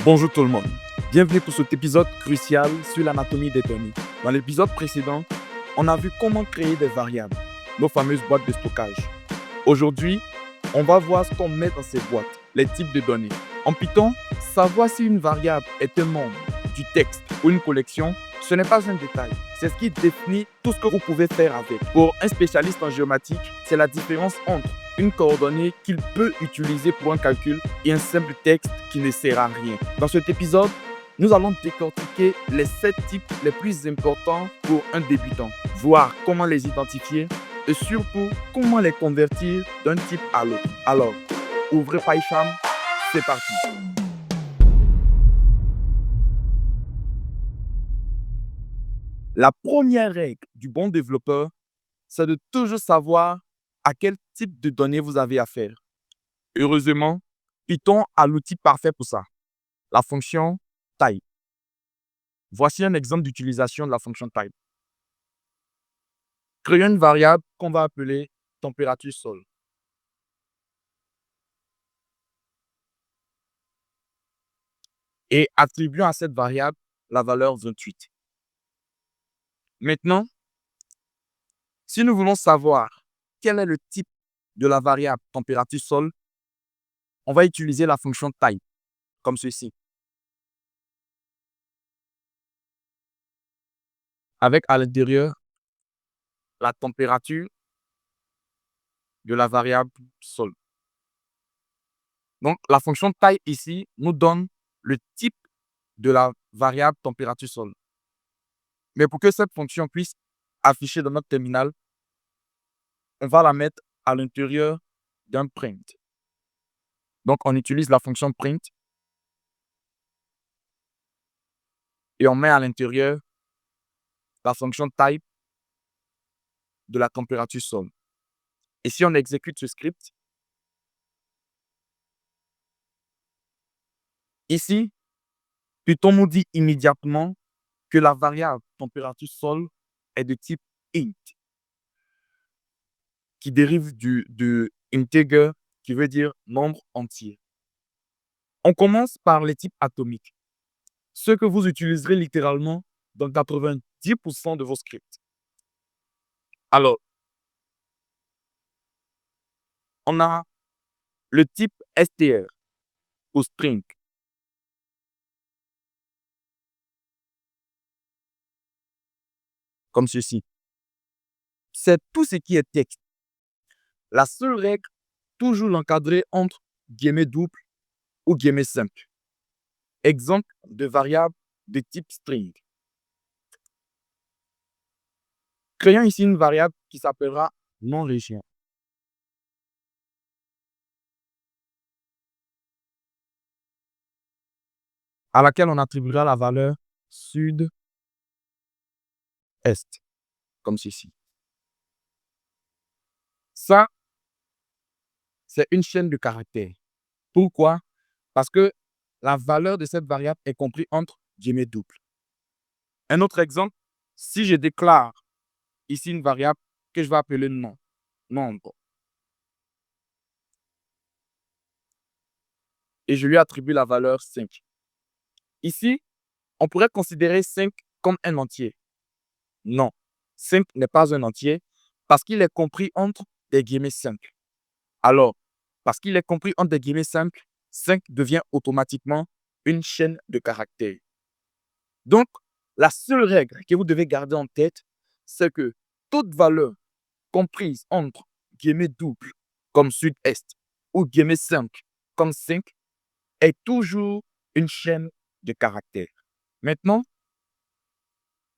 Bonjour tout le monde, bienvenue pour cet épisode crucial sur l'anatomie des données. Dans l'épisode précédent, on a vu comment créer des variables, nos fameuses boîtes de stockage. Aujourd'hui, on va voir ce qu'on met dans ces boîtes, les types de données. En Python, savoir si une variable est un nombre, du texte ou une collection, ce n'est pas un détail. C'est ce qui définit tout ce que vous pouvez faire avec. Pour un spécialiste en géomatique, c'est la différence entre une coordonnée qu'il peut utiliser pour un calcul et un simple texte qui ne sert à rien. Dans cet épisode, nous allons décortiquer les 7 types les plus importants pour un débutant, voir comment les identifier et surtout comment les convertir d'un type à l'autre. Alors, ouvrez PyCharm, c'est parti. La première règle du bon développeur, c'est de toujours savoir à quel type de données vous avez affaire. Heureusement, Python a l'outil parfait pour ça, la fonction type. Voici un exemple d'utilisation de la fonction type. Créons une variable qu'on va appeler température sol. Et attribuons à cette variable la valeur 28. Maintenant, si nous voulons savoir quel est le type de la variable température sol, on va utiliser la fonction type, comme ceci. Avec à l'intérieur la température de la variable sol. Donc, la fonction type ici nous donne le type de la variable température sol. Mais pour que cette fonction puisse afficher dans notre terminal, on va la mettre à l'intérieur d'un print. Donc, on utilise la fonction print et on met à l'intérieur la fonction type de la température sol. Et si on exécute ce script, ici, Python nous dit immédiatement que la variable température sol est de type int, qui dérive de integer, qui veut dire nombre entier. On commence par les types atomiques, ceux que vous utiliserez littéralement dans 90% de vos scripts. Alors, on a le type str ou string. Comme ceci. C'est tout ce qui est texte. La seule règle, toujours l'encadrer entre guillemets doubles ou guillemets simples. Exemple de variable de type string. Créons ici une variable qui s'appellera non-régien, à laquelle on attribuera la valeur sud-est, comme ceci. Ça, c'est une chaîne de caractères. Pourquoi? Parce que la valeur de cette variable est comprise entre guillemets doubles. Un autre exemple, si je déclare ici une variable que je vais appeler nombre, et je lui attribue la valeur 5. Ici, on pourrait considérer 5 comme un entier. Non, 5 n'est pas un entier parce qu'il est compris entre des guillemets simples. Alors, parce qu'il est compris entre des guillemets simples, 5 devient automatiquement une chaîne de caractères. Donc, la seule règle que vous devez garder en tête, c'est que toute valeur comprise entre guillemets doubles comme sud-est ou guillemets simples comme 5 est toujours une chaîne de caractères. Maintenant,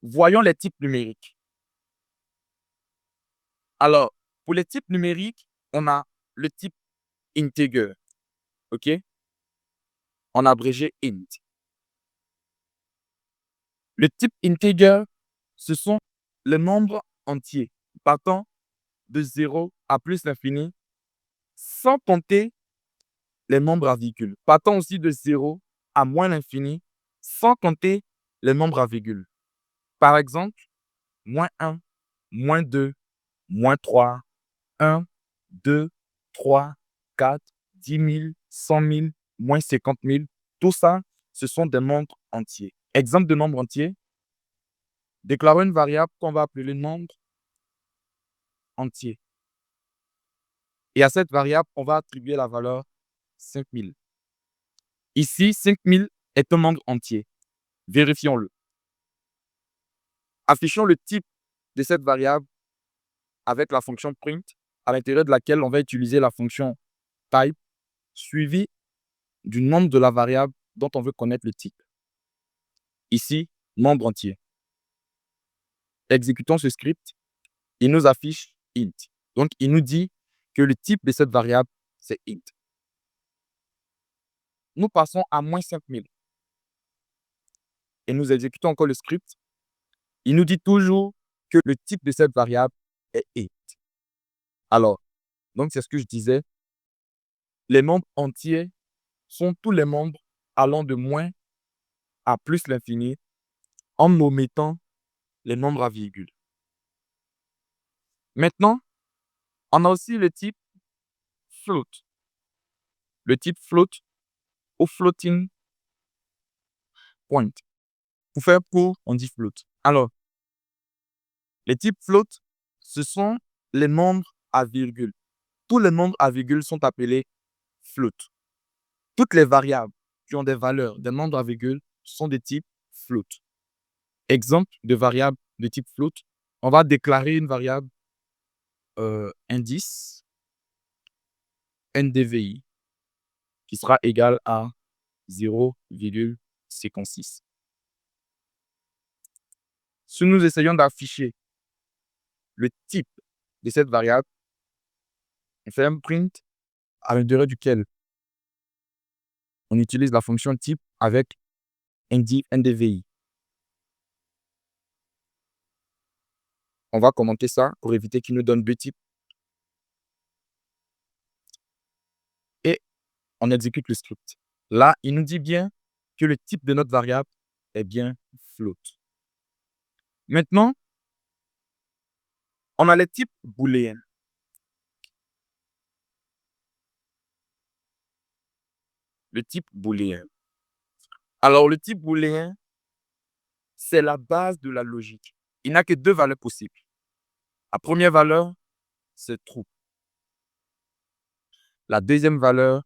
voyons les types numériques. Alors, pour les types numériques, on a le type integer, OK? En abrégé int. Le type integer, ce sont les nombres entiers partant de 0 à plus l'infini, sans compter les nombres à virgule, partant aussi de 0 à moins l'infini, sans compter les nombres à virgule. Par exemple, moins 1, moins 2, moins 3, 1, 2, 3, 4, 10 000, 100 000, moins 50 000. Tout ça, ce sont des nombres entiers. Exemple de nombre entier, déclarons une variable qu'on va appeler nombre entier. Et à cette variable, on va attribuer la valeur 5000. Ici, 5000 est un nombre entier. Vérifions-le. Affichons le type de cette variable avec la fonction print, à l'intérieur de laquelle on va utiliser la fonction type, suivi du nombre de la variable dont on veut connaître le type. Ici, nombre entier. Exécutons ce script. Il nous affiche int. Donc, il nous dit que le type de cette variable, c'est int. Nous passons à moins 5000. Et nous exécutons encore le script. Il nous dit toujours que le type de cette variable est int. Alors, donc c'est ce que je disais. Les nombres entiers sont tous les nombres allant de moins à plus l'infini en omettant les nombres à virgule. Maintenant, on a aussi le type float. Le type float ou floating point. Pour faire court, on dit float. Alors, les types float, ce sont les nombres à virgule. Tous les nombres à virgule sont appelés float. Toutes les variables qui ont des valeurs des nombres à virgule sont des types float. Exemple de variable de type float, on va déclarer une variable indice NDVI qui sera égal à 0,56. Si nous essayons d'afficher le type de cette variable, on fait un print à l'intérieur duquel on utilise la fonction type avec NDVI. On va commenter ça pour éviter qu'il nous donne deux types. Et on exécute le script. Là, il nous dit bien que le type de notre variable est bien float. Maintenant, on a les types booléens. Le type booléen. Alors, le type booléen, c'est la base de la logique. Il n'a que deux valeurs possibles. La première valeur, c'est true. La deuxième valeur,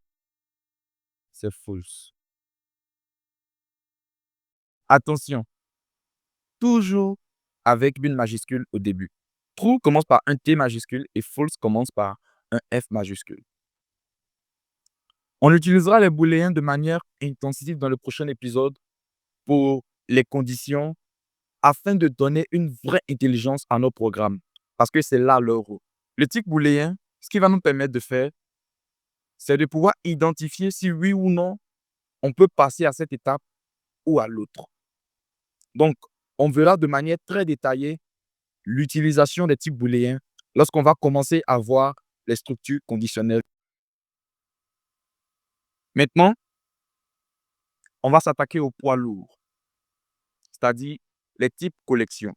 c'est false. Attention, toujours avec une majuscule au début. True commence par un T majuscule et false commence par un F majuscule. On utilisera les booléens de manière intensive dans le prochain épisode pour les conditions afin de donner une vraie intelligence à nos programmes parce que c'est là leur rôle. Le type booléen, ce qui va nous permettre de faire, c'est de pouvoir identifier si oui ou non on peut passer à cette étape ou à l'autre. Donc, on verra de manière très détaillée l'utilisation des types booléens lorsqu'on va commencer à voir les structures conditionnelles. Maintenant, on va s'attaquer au poids lourd, c'est-à-dire les types collections.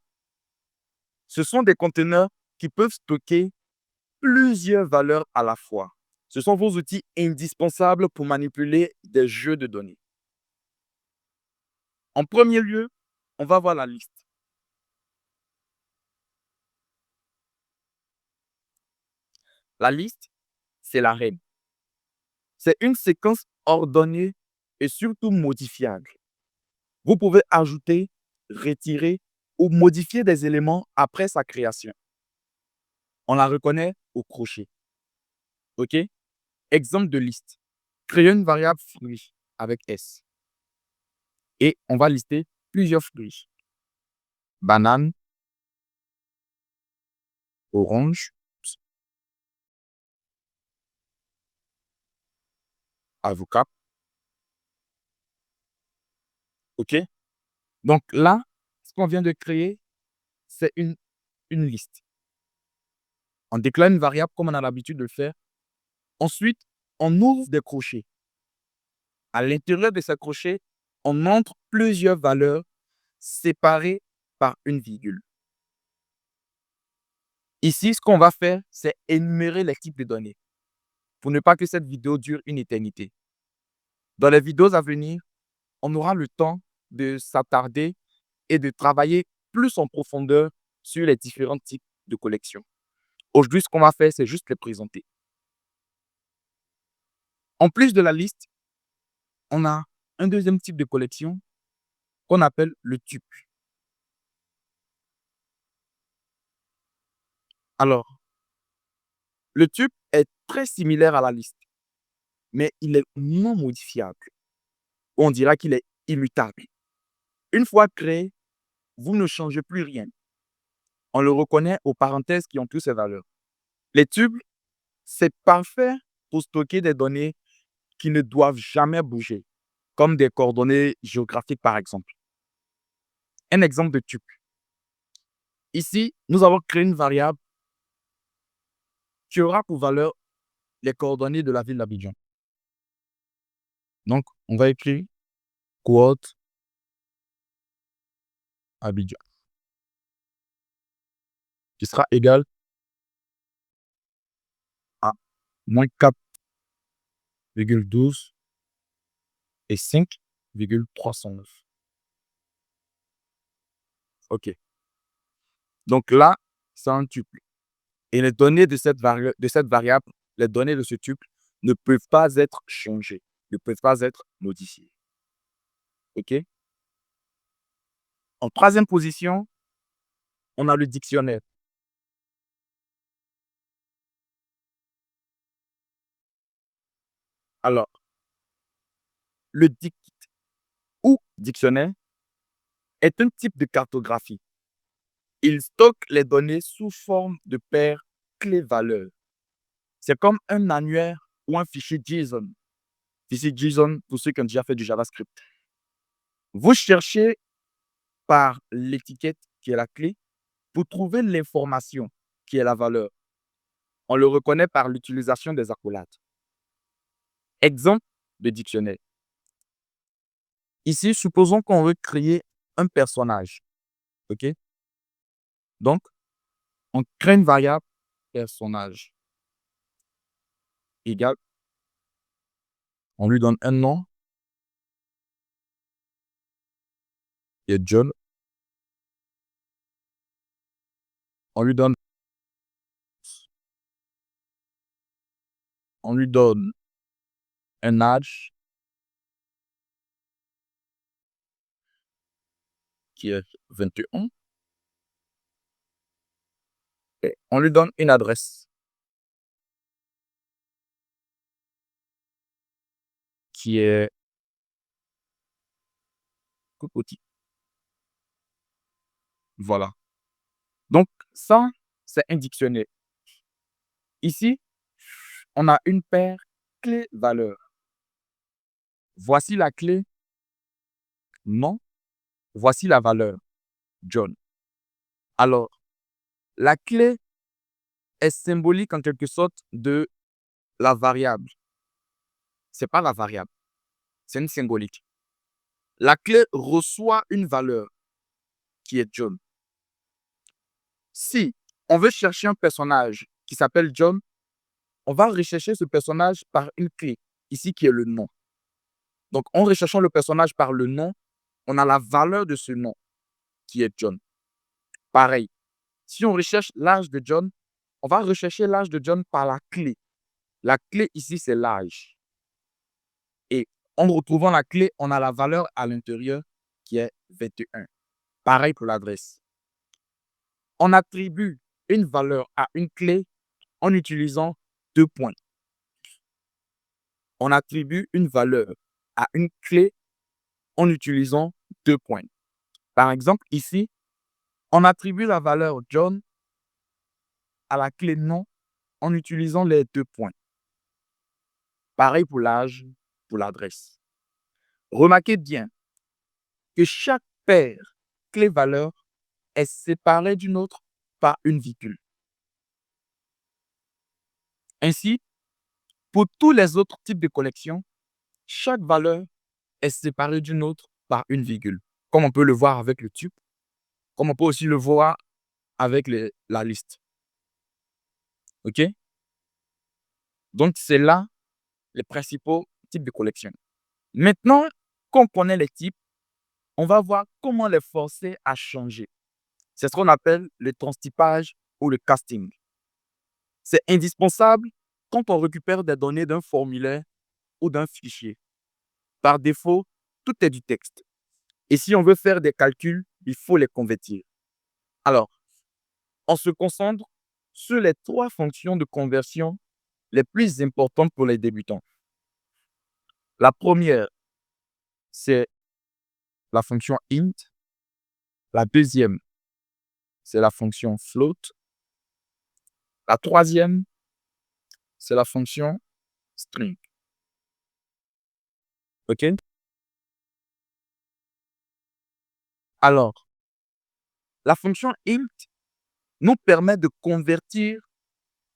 Ce sont des conteneurs qui peuvent stocker plusieurs valeurs à la fois. Ce sont vos outils indispensables pour manipuler des jeux de données. En premier lieu, on va voir la liste. La liste, c'est la règle. C'est une séquence ordonnée et surtout modifiable. Vous pouvez ajouter, retirer ou modifier des éléments après sa création. On la reconnaît au crochet. OK? Exemple de liste. Créer une variable fruit avec S. Et on va lister plusieurs fruits. Banane, orange, avocat. OK? Donc là, ce qu'on vient de créer, c'est une liste. On déclare une variable comme on a l'habitude de le faire. Ensuite, on ouvre des crochets. À l'intérieur de ces crochets, on entre plusieurs valeurs séparées par une virgule. Ici, ce qu'on va faire, c'est énumérer les types de données pour ne pas que cette vidéo dure une éternité. Dans les vidéos à venir, on aura le temps de s'attarder et de travailler plus en profondeur sur les différents types de collections. Aujourd'hui, ce qu'on va faire, c'est juste les présenter. En plus de la liste, on a un deuxième type de collection qu'on appelle le tuple. Alors, le tuple est très similaire à la liste, mais il est non modifiable. On dira qu'il est immutable. Une fois créé, vous ne changez plus rien. On le reconnaît aux parenthèses qui ont toutes ces valeurs. Les tuples, c'est parfait pour stocker des données qui ne doivent jamais bouger, comme des coordonnées géographiques par exemple. Un exemple de tuple. Ici, nous avons créé une variable qui aura pour valeur les coordonnées de la ville d'Abidjan. Donc, on va écrire quote Abidjan, qui sera égal à moins 4,12 et 5,309. OK. Donc là, c'est un tuple. Et les données de cette variable, les données de ce tuple ne peuvent pas être changées, ne peuvent pas être modifiées. OK? En troisième position, on a le dictionnaire. Alors, le dict ou dictionnaire est un type de cartographie. Il stocke les données sous forme de paires clés-valeurs. C'est comme un annuaire ou un fichier JSON. Fichier JSON, pour ceux qui ont déjà fait du JavaScript. Vous cherchez par l'étiquette qui est la clé pour trouver l'information qui est la valeur. On le reconnaît par l'utilisation des accolades. Exemple de dictionnaire. Ici, supposons qu'on veut créer un personnage. OK? Donc, on crée une variable personnage égale. On lui donne un nom qui est John. On lui donne un âge qui est 21. Et on lui donne une adresse qui est Cocody. Voilà. Donc, ça, c'est un dictionnaire. Ici, on a une paire clé-valeur. Voici la clé nom. Voici la valeur John. Alors, la clé est symbolique en quelque sorte de la variable. Ce n'est pas la variable, c'est une symbolique. La clé reçoit une valeur qui est John. Si on veut chercher un personnage qui s'appelle John, on va rechercher ce personnage par une clé, ici qui est le nom. Donc, en recherchant le personnage par le nom, on a la valeur de ce nom qui est John. Pareil, si on recherche l'âge de John, on va rechercher l'âge de John par la clé. La clé ici, c'est l'âge. Et en retrouvant la clé, on a la valeur à l'intérieur qui est 21. Pareil pour l'adresse. On attribue une valeur à une clé en utilisant 2 points. On attribue une valeur à une clé en utilisant 2 points. Par exemple, ici, on attribue la valeur John à la clé nom en utilisant les 2 points. Pareil pour l'âge, pour l'adresse. Remarquez bien que chaque paire clé-valeur est séparée d'une autre par une virgule. Ainsi, pour tous les autres types de collections, chaque valeur est séparée d'une autre par une virgule, comme on peut le voir avec le tuple, comme on peut aussi le voir avec la liste. OK? Donc, c'est là les principaux types de collections. Maintenant, Quand on connaît les types, on va voir comment les forcer à changer. C'est ce qu'on appelle le transtypage ou le casting. C'est indispensable quand on récupère des données d'un formulaire ou d'un fichier. Par défaut, tout est du texte. Et si on veut faire des calculs, il faut les convertir. Alors, on se concentre sur les 3 fonctions de conversion les plus importantes pour les débutants. La première, c'est la fonction int. La deuxième, c'est la fonction float. La troisième, c'est la fonction string. OK? Alors, la fonction int nous permet de convertir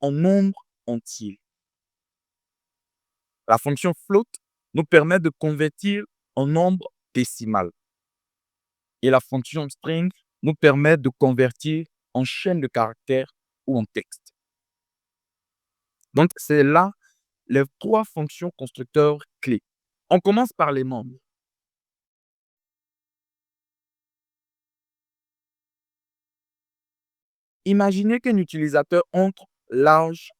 en nombre entier. La fonction float nous permet de convertir en nombre décimal. Et la fonction string nous permet de convertir en chaîne de caractères ou en texte. Donc, c'est là les 3 fonctions constructeurs clés. On commence par les membres. Imaginez qu'un utilisateur entre l'âge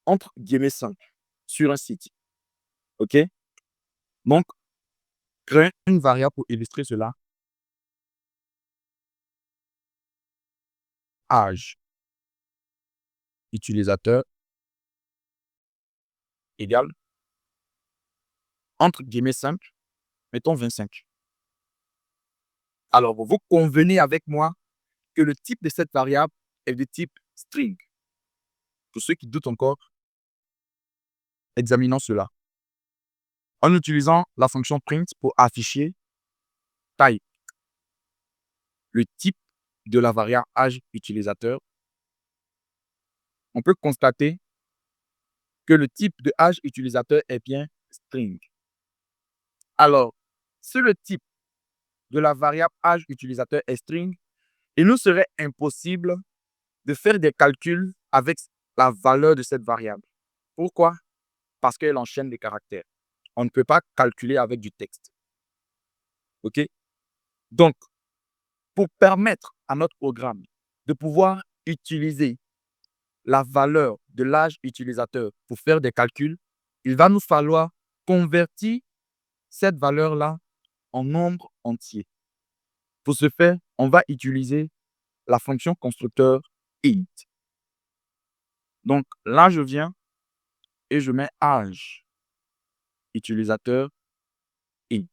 entre guillemets 5 sur un site. OK? Donc, créer une variable pour illustrer cela. Âge utilisateur égale entre guillemets 5, mettons 25. Alors, vous convenez avec moi que le type de cette variable est de type string. Pour ceux qui doutent encore, examinons cela. En utilisant la fonction print pour afficher type, le type de la variable âge utilisateur, on peut constater que le type de âge utilisateur est bien string. Alors, si le type de la variable âge utilisateur est string, il nous serait impossible de faire des calculs avec la valeur de cette variable. Pourquoi? Parce qu'elle enchaîne des caractères. On ne peut pas calculer avec du texte. OK? Donc, pour permettre à notre programme de pouvoir utiliser la valeur de l'âge utilisateur pour faire des calculs, il va nous falloir convertir cette valeur-là en nombre entier. Pour ce faire, on va utiliser la fonction constructeur int. Donc là, je viens et je mets âge utilisateur int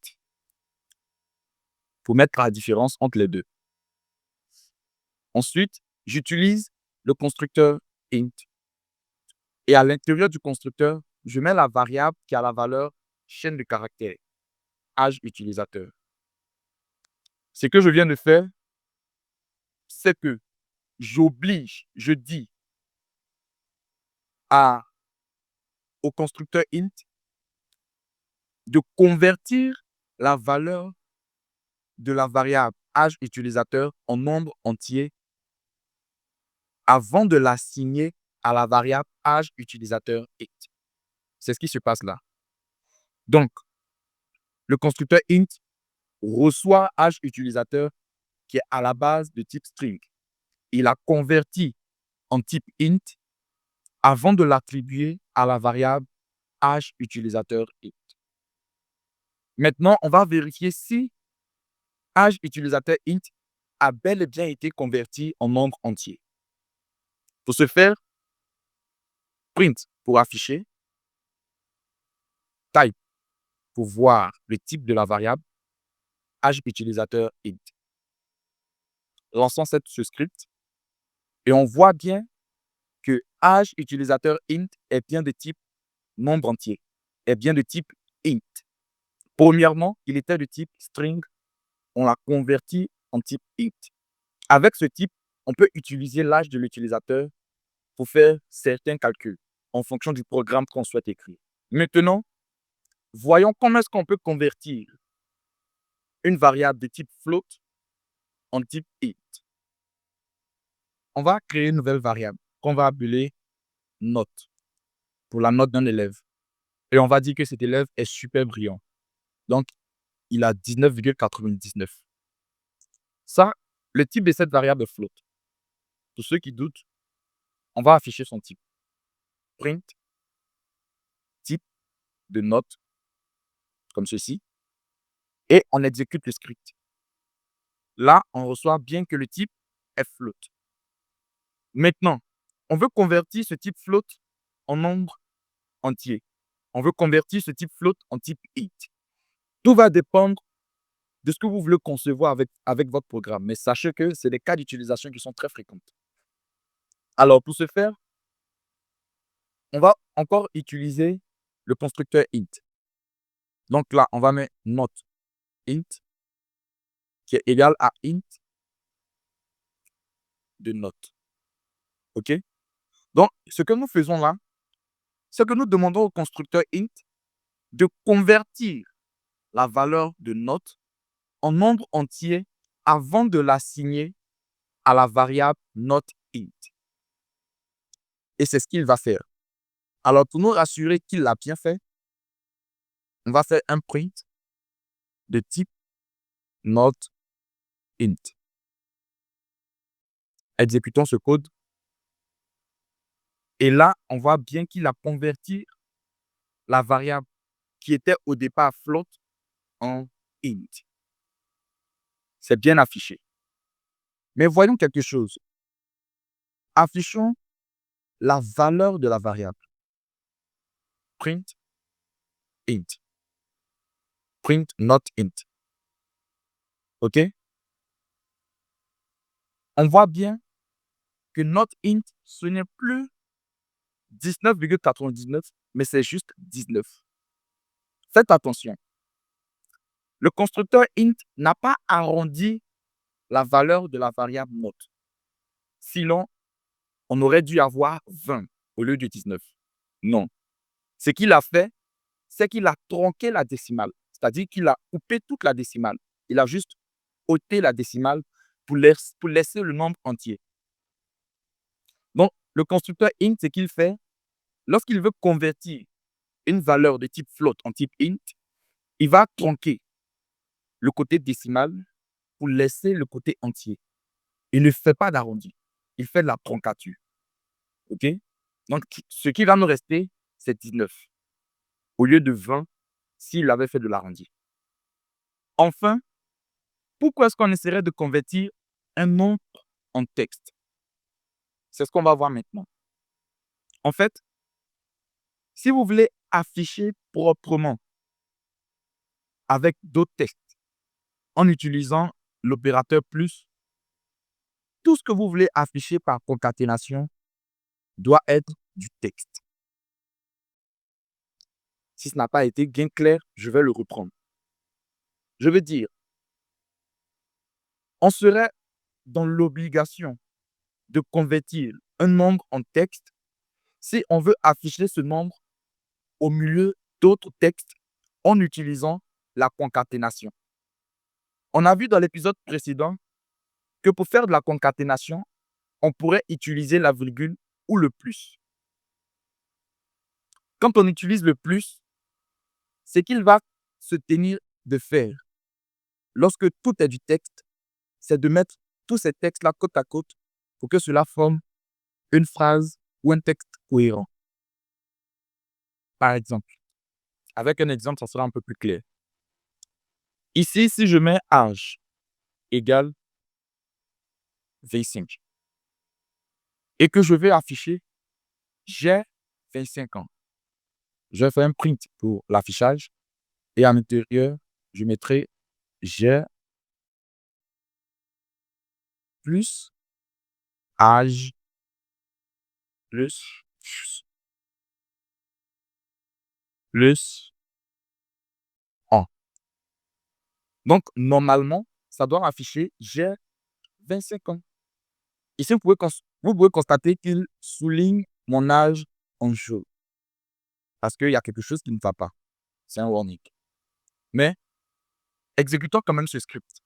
pour mettre la différence entre les deux. Ensuite, j'utilise le constructeur int. Et à l'intérieur du constructeur, je mets la variable qui a la valeur chaîne de caractères, âge utilisateur. Ce que je viens de faire, c'est que je dis au constructeur int de convertir la valeur de la variable âge utilisateur en nombre entier avant de l'assigner à la variable âge utilisateur int. C'est ce qui se passe là. Donc, le constructeur int reçoit âge utilisateur qui est à la base de type string. Il a converti en type int avant de l'attribuer à la variable âge utilisateur int. Maintenant, on va vérifier si âge utilisateur int a bel et bien été converti en nombre entier. Pour ce faire, print pour afficher, type pour voir le type de la variable, âge utilisateur int. Lançons ce script et on voit bien que âge utilisateur int est bien de type nombre entier, est bien de type int. Premièrement, il était de type string, on l'a converti en type int. Avec ce type, on peut utiliser l'âge de l'utilisateur pour faire certains calculs en fonction du programme qu'on souhaite écrire. Maintenant, voyons comment est-ce qu'on peut convertir une variable de type float en type int. On va créer une nouvelle variable qu'on va appeler note pour la note d'un élève. Et on va dire que cet élève est super brillant. Donc, il a 19,99. Ça, le type de cette variable est float. Pour ceux qui doutent, on va afficher son type. Print, type de note, comme ceci, et on exécute le script. Là, on reçoit bien que le type est float. Maintenant, on veut convertir ce type float en nombre entier. On veut convertir ce type float en type int. Tout va dépendre de ce que vous voulez concevoir avec votre programme. Mais sachez que c'est des cas d'utilisation qui sont très fréquents. Alors, pour ce faire, on va encore utiliser le constructeur int. Donc là, on va mettre note int qui est égal à int de note. OK? Donc, ce que nous faisons là, c'est que nous demandons au constructeur int de convertir la valeur de note en nombre entier avant de l'assigner à la variable note int. Et c'est ce qu'il va faire. Alors, pour nous rassurer qu'il l'a bien fait, on va faire un print de type note int. Exécutons ce code. Et là, on voit bien qu'il a converti la variable qui était au départ float en int. C'est bien affiché. Mais voyons quelque chose. Affichons la valeur de la variable. Print int. Print not int. OK? On voit bien que not int, ce n'est plus 19,99, mais c'est juste 19. Faites attention. Le constructeur int n'a pas arrondi la valeur de la variable note. Sinon, on aurait dû avoir 20 au lieu de 19. Non. Ce qu'il a fait, c'est qu'il a tronqué la décimale. C'est-à-dire qu'il a coupé toute la décimale. Il a juste ôté la décimale pour laisser le nombre entier. Donc, le constructeur int, ce qu'il fait, lorsqu'il veut convertir une valeur de type float en type int, il va tronquer le côté décimal pour laisser le côté entier. Il ne fait pas d'arrondi. Il fait de la troncature. OK? Donc, ce qui va nous rester, c'est 19 au lieu de 20 s'il avait fait de l'arrondi. Enfin, pourquoi est-ce qu'on essaierait de convertir un nombre en texte? C'est ce qu'on va voir maintenant. En fait, si vous voulez afficher proprement avec d'autres textes en utilisant l'opérateur plus, tout ce que vous voulez afficher par concaténation doit être du texte. Si ce n'a pas été bien clair, je vais le reprendre. Je veux dire, on serait dans l'obligation de convertir un nombre en texte si on veut afficher ce nombre au milieu d'autres textes en utilisant la concaténation. On a vu dans l'épisode précédent que pour faire de la concaténation, on pourrait utiliser la virgule ou le plus. Quand on utilise le plus, ce qu'il va se tenir de faire lorsque tout est du texte, c'est de mettre tous ces textes-là côte à côte pour que cela forme une phrase ou un texte cohérent. Par exemple, avec un exemple, ça sera un peu plus clair. Ici, si je mets âge égale 25 et que je vais afficher j'ai 25 ans, je vais faire un print pour l'affichage et à l'intérieur, je mettrai j'ai plus âge plus an. Donc, normalement, ça doit afficher j'ai 25 ans. Ici, vous pouvez constater qu'il souligne mon âge en jaune parce qu'il y a quelque chose qui ne va pas. C'est un warning. Mais exécutons quand même ce script.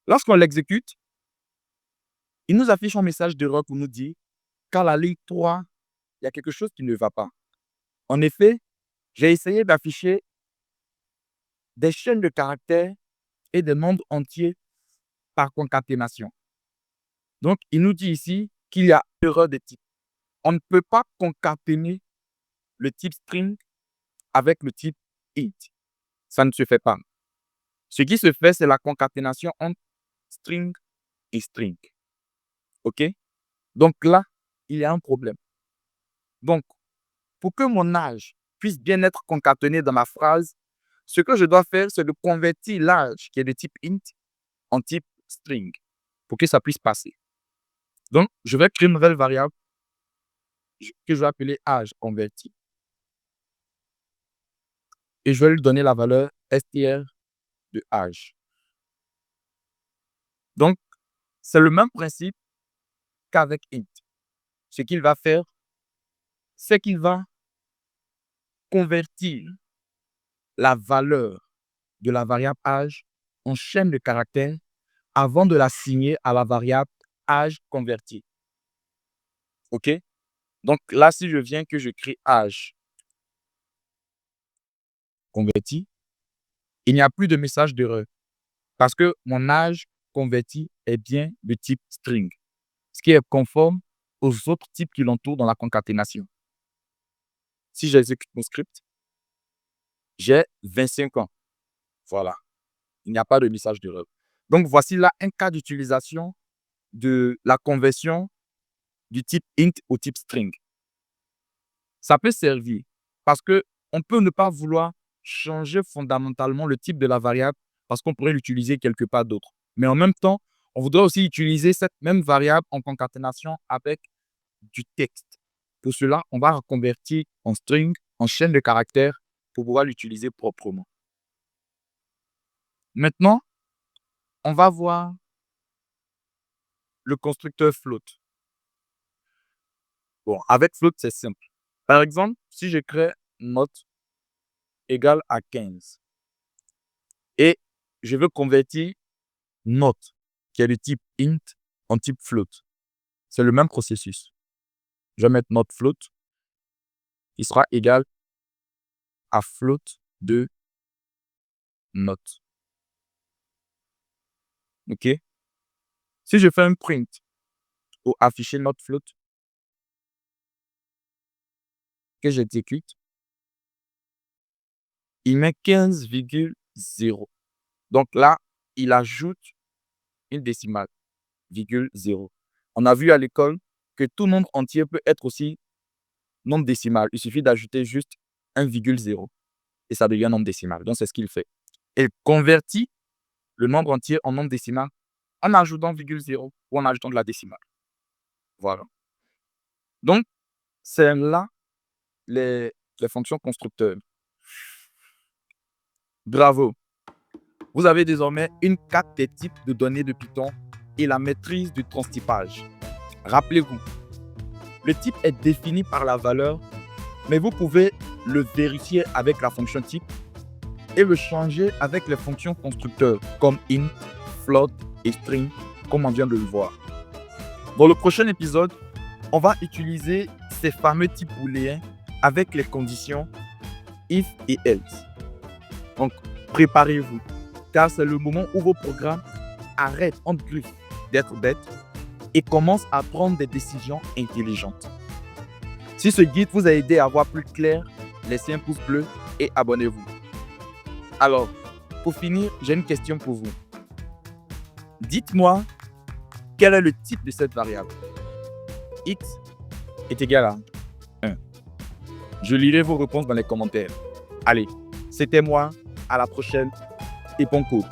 Lorsqu'on l'exécute, il nous affiche un message d'erreur pour nous dire qu'à la ligne 3, il y a quelque chose qui ne va pas. En effet, j'ai essayé d'afficher des chaînes de caractères et des nombres entiers par concaténation. Donc, il nous dit ici qu'il y a erreur de type. On ne peut pas concaténer le type string avec le type int. Ça ne se fait pas. Ce qui se fait, c'est la concaténation entre string et string. OK? Donc là, il y a un problème. Donc, pour que mon âge puisse bien être concaténé dans ma phrase, ce que je dois faire, c'est de convertir l'âge qui est de type int en type string pour que ça puisse passer. Donc, je vais créer une nouvelle variable que je vais appeler âge converti. Et je vais lui donner la valeur str de âge. Donc, c'est le même principe qu'avec int. Ce qu'il va faire, c'est qu'il va convertir la valeur de la variable âge en chaîne de caractères avant de l'assigner à la variable âge converti. OK? Donc là, si je viens que je crée âge converti, il n'y a plus de message d'erreur parce que mon âge converti est bien de type string, ce qui est conforme aux autres types qui l'entourent dans la concaténation. Si j'exécute mon script, j'ai 25 ans. Voilà. Il n'y a pas de message d'erreur. Donc, voici là un cas d'utilisation de la conversion du type int au type string. Ça peut servir parce qu'on peut ne pas vouloir changer fondamentalement le type de la variable parce qu'on pourrait l'utiliser quelque part d'autre. Mais en même temps, on voudrait aussi utiliser cette même variable en concaténation avec du texte. Pour cela, on va reconvertir en string, en chaîne de caractères pour pouvoir l'utiliser proprement. Maintenant, on va voir le constructeur float. Bon, avec float, c'est simple. Par exemple, si je crée note égale à 15 et je veux convertir note qui est de type int en type float, c'est le même processus. Je vais mettre note float qui sera égal à float de note. OK? Si je fais un print pour afficher note float que j'exécute, il met 15,0. Donc là, il ajoute une décimale, virgule 0. On a vu à l'école que tout nombre entier peut être aussi nombre décimal. Il suffit d'ajouter juste 1,0 et ça devient nombre décimal. Donc, c'est ce qu'il fait. Il convertit le nombre entier en nombre décimal en ajoutant 0,0 ou en ajoutant de la décimale. Voilà. Donc, c'est là les fonctions constructeurs. Bravo! Vous avez désormais une carte des types de données de Python et la maîtrise du transtypage. Rappelez-vous, le type est défini par la valeur, mais vous pouvez le vérifier avec la fonction type et le changer avec les fonctions constructeurs comme int, float et string, comme on vient de le voir. Dans le prochain épisode, on va utiliser ces fameux types booléens avec les conditions if et else. Donc, préparez-vous, car c'est le moment où vos programmes arrêtent entre griffes d'être bêtes et commencent à prendre des décisions intelligentes. Si ce guide vous a aidé à voir plus clair, laissez un pouce bleu et abonnez-vous. Alors, pour finir, j'ai une question pour vous. Dites-moi, quel est le type de cette variable? X est égal à 1. Je lirai vos réponses dans les commentaires. Allez, c'était moi. À la prochaine et bon cours.